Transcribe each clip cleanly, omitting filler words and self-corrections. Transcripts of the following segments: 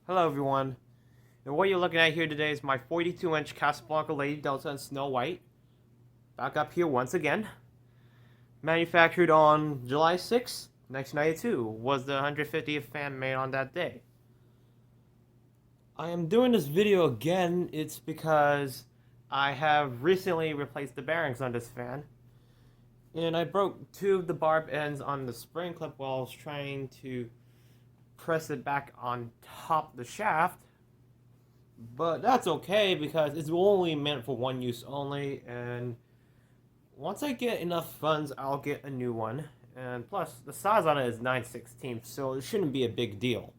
Hello everyone, and what you're looking at here today is my 42-inch Casablanca Lady Delta in Snow White. Back up here once again. Manufactured on July 6, 1992, was the 150th fan made on that day. I am doing this video again, it's because I have recently replaced the bearings on this fan. And I broke two of the barb ends on the spring clip while I was trying to press it back on top of the shaft. But that's okay because it's only meant for one use only, and once I get enough funds, I'll get a new one. And plus, the size on it is 9/16, so it shouldn't be a big deal.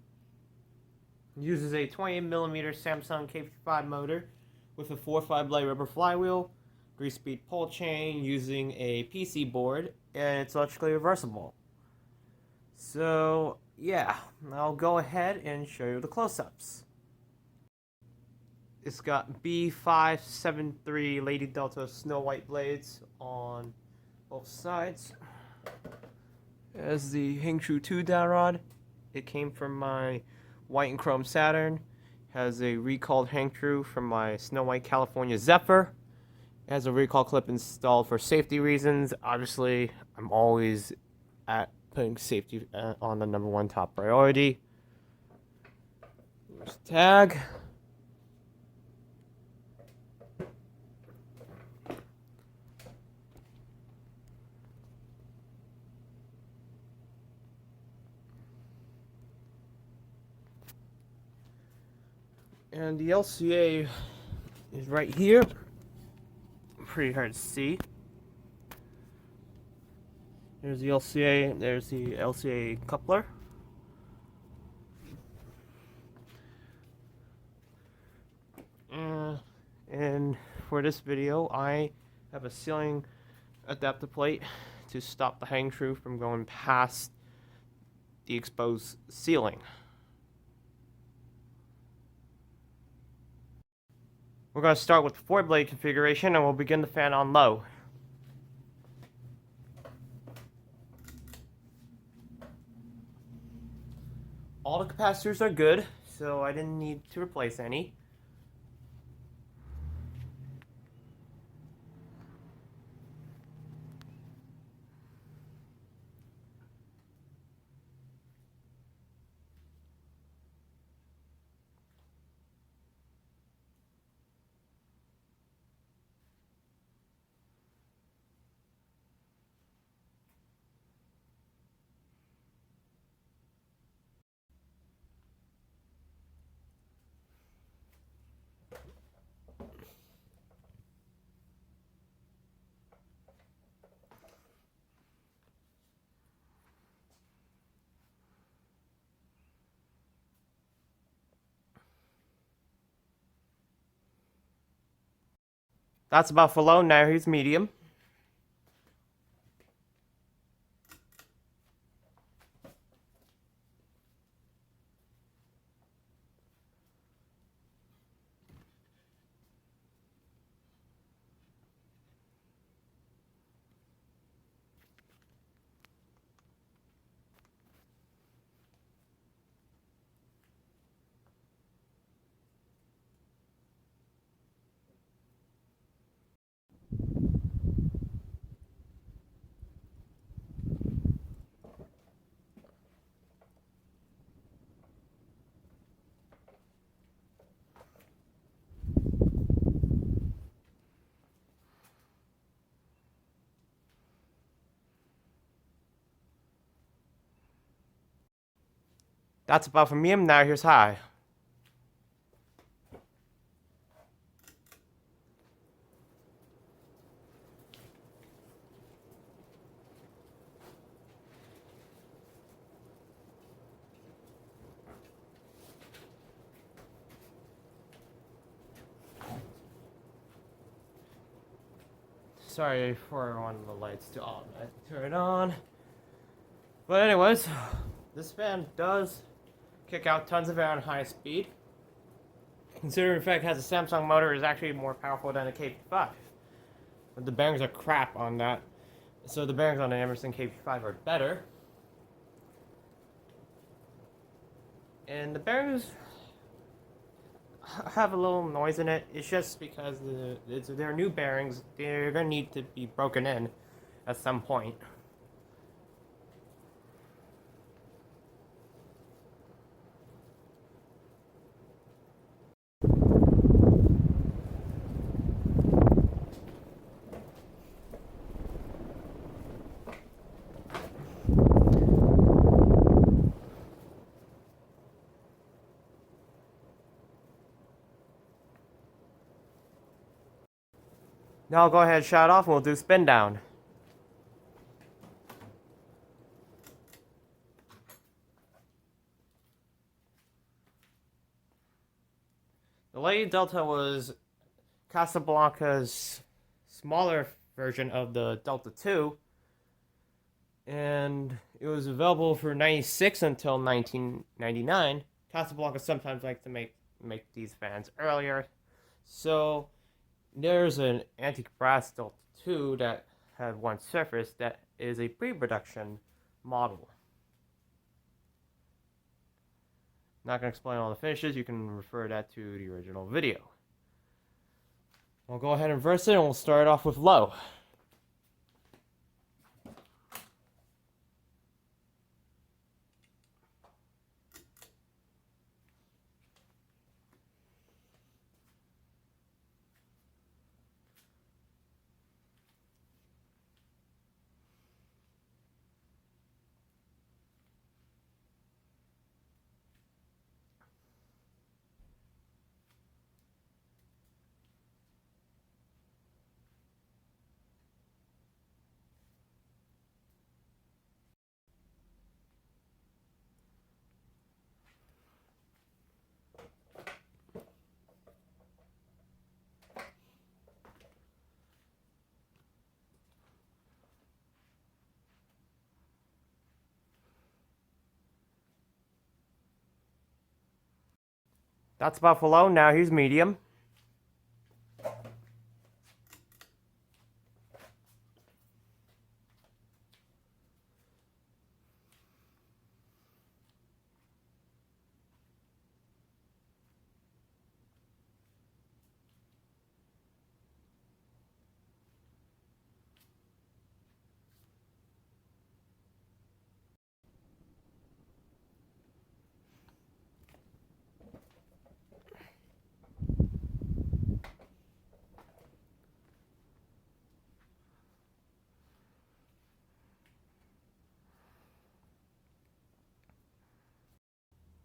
It uses a 28mm Samsung K55 motor with a 4-5 blade rubber flywheel, 3-speed pull chain using a PC board, and it's electrically reversible. So, yeah, I'll go ahead and show you the close-ups. It's got B573 Lady Delta Snow White blades on both sides. As the Hang-Tru II downrod, it came from my white and chrome Saturn. Has a recalled Hang-Tru from my Snow White California Zephyr. It has a recall clip installed for safety reasons. Obviously, I'm always at putting safety on the #1 top priority. Here's the tag. And the LCA is right here. Pretty hard to see. There's the LCA, there's the LCA coupler. And for this video, I have a ceiling adapter plate to stop the Hang-Tru from going past the exposed ceiling. We're going to start with the 4-blade configuration, and we'll begin the fan on low. All the capacitors are good, so I didn't need to replace any. That's about for low. Now here's medium. That's about for medium. Now here's high. Sorry for one of the lights to on. I have to turn it on. But anyways, this fan does kick out tons of air on high speed. Considering the fact it has a Samsung motor, is actually more powerful than a K55. But the bearings are crap on that. So the bearings on the Emerson K55 are better. And the bearings have a little noise in it. It's just because they're new bearings. They're gonna need to be broken in at some point. Now I'll go ahead and shut off and we'll do spin down. The Lady Delta was Casablanca's smaller version of the Delta II, and it was available for 96 until 1999. Casablanca sometimes likes to make these fans earlier, so there's an antique brass Delta II that had one surface that is a pre-production model. Not going to explain all the finishes, you can refer that to the original video. We'll go ahead and reverse it and we'll start off with low. That's about for low. Now here's medium.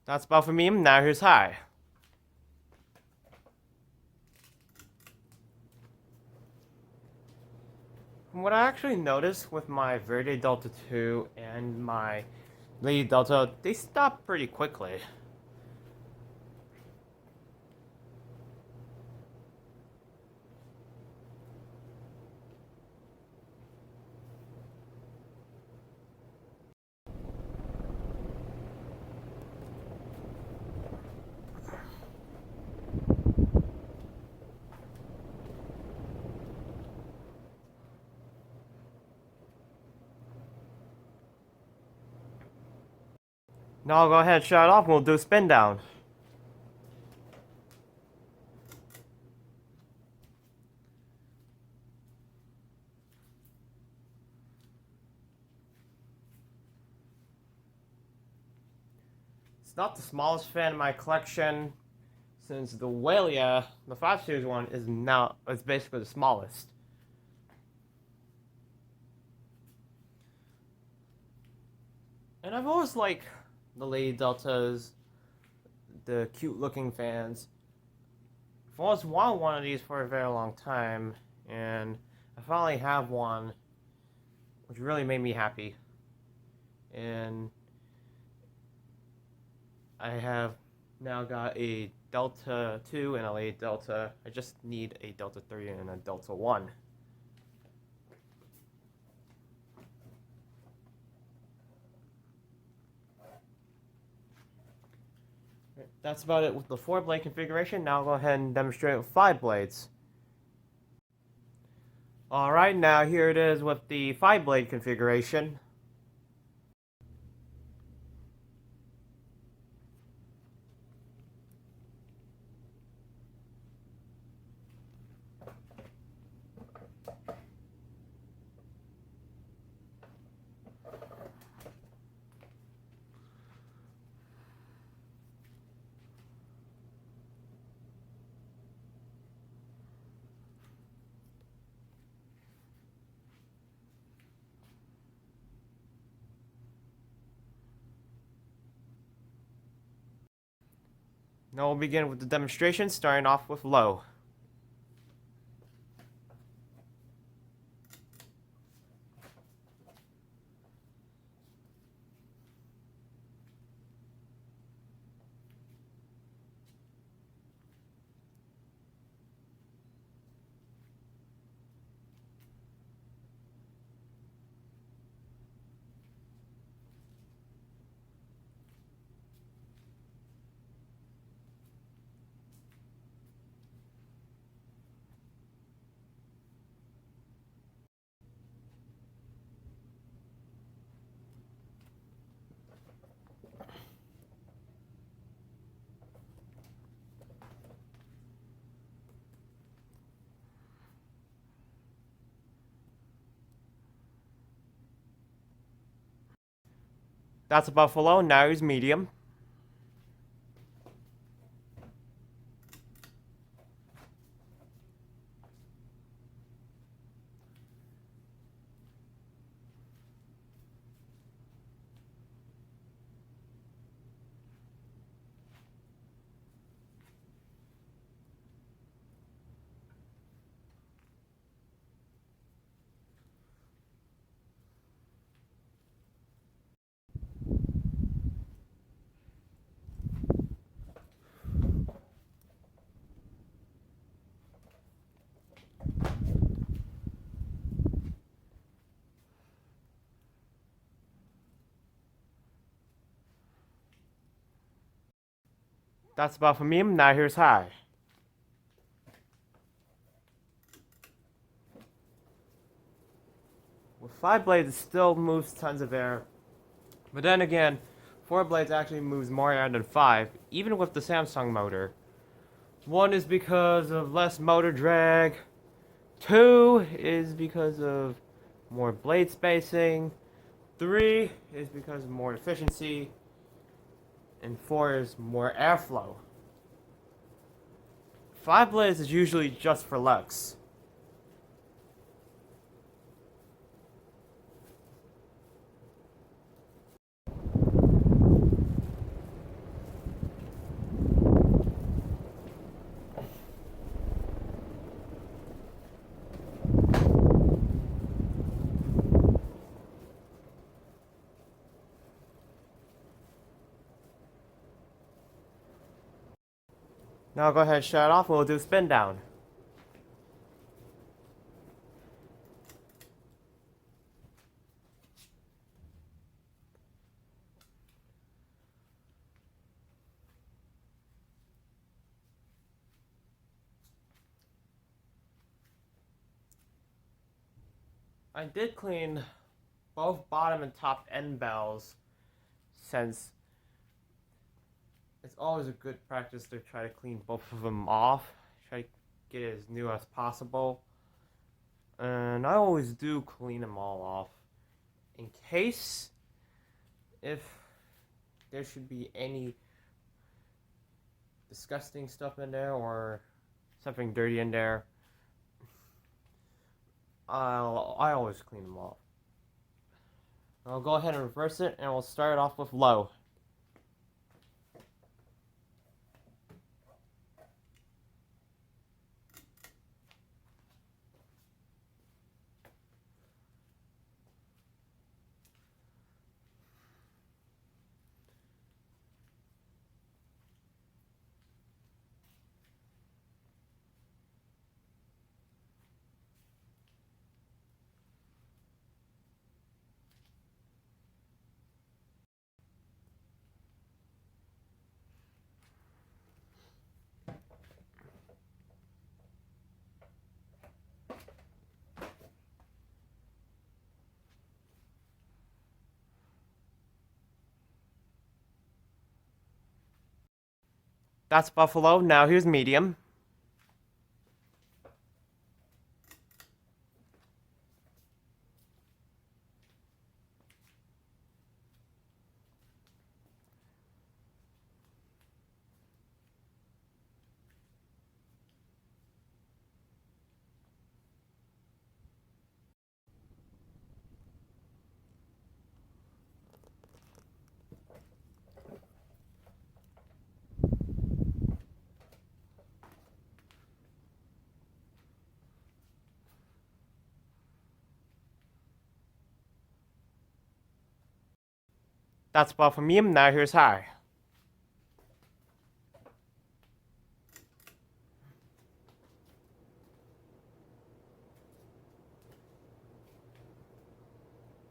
That's about for medium. Now here's high. From what I actually noticed with my Verde Delta II and my Lady Delta, they stop pretty quickly. Now I'll go ahead and shut it off and we'll do spin down. It's not the smallest fan in my collection, since the Walia, the 5 Series one, is basically the smallest. And I've always liked the Lady Deltas, the cute looking fans. I've always wanted one of these for a very long time, and I finally have one, which really made me happy. And I have now got a Delta 2 and a Lady Delta. I just need a Delta 3 and a Delta 1. That's about it with the 4-blade configuration. Now I'll go ahead and demonstrate with 5 blades. Alright, now here it is with the 5-blade configuration. Now we'll begin with the demonstration, starting off with low. That's about for low, now use medium. That's about for medium, now here's high. With 5 blades, it still moves tons of air. But then again, 4 blades actually moves more air than 5, even with the Samsung motor. 1 is because of less motor drag. 2 is because of more blade spacing. 3 is because of more efficiency. And 4 is more airflow. 5 blades is usually just for looks. Now I'll go ahead and shut it off and we'll do spin down. I did clean both bottom and top end bells, since it's always a good practice to try to clean both of them off. Try to get it as new as possible. And I always do clean them all off, in case if there should be any disgusting stuff in there or something dirty in there. I always clean them off. I'll go ahead and reverse it, and we'll start it off with low. That's buffalo, now here's medium. That's all from me. Now here's Harry.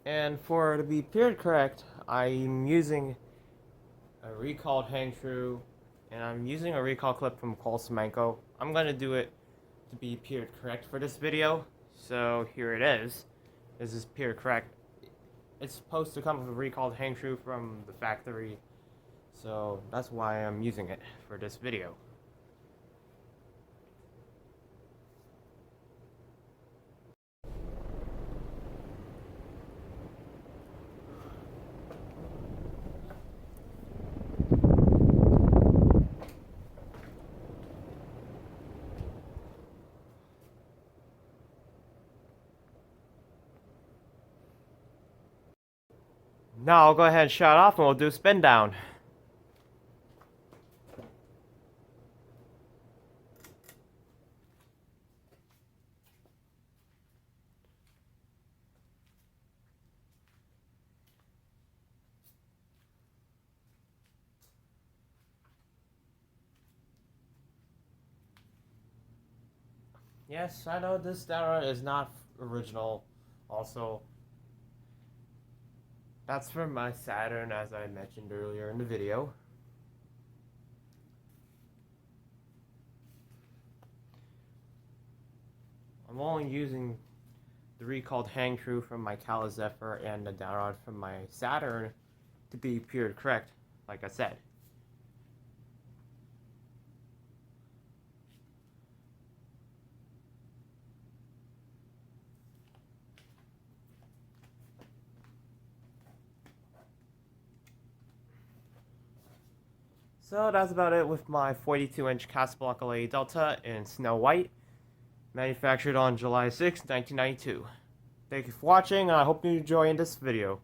And to be period correct, I'm using a recalled Hang-Tru, and I'm using a recall clip from Casablanca. I'm gonna do it to be period correct for this video. So here it is. This is period correct. It's supposed to come with a recalled Hang-Tru from the factory, so that's why I'm using it for this video. Now I'll go ahead and shut off and we'll do a spin down. Yes, I know this downrod is not original. Also, that's from my Saturn, as I mentioned earlier in the video. I'm only using the recalled Hang-Tru from my California Zephyr and the downrod from my Saturn to be period correct, like I said. So that's about it with my 42-inch Casablanca LED Delta in Snow White, manufactured on July 6, 1992. Thank you for watching, and I hope you enjoyed this video.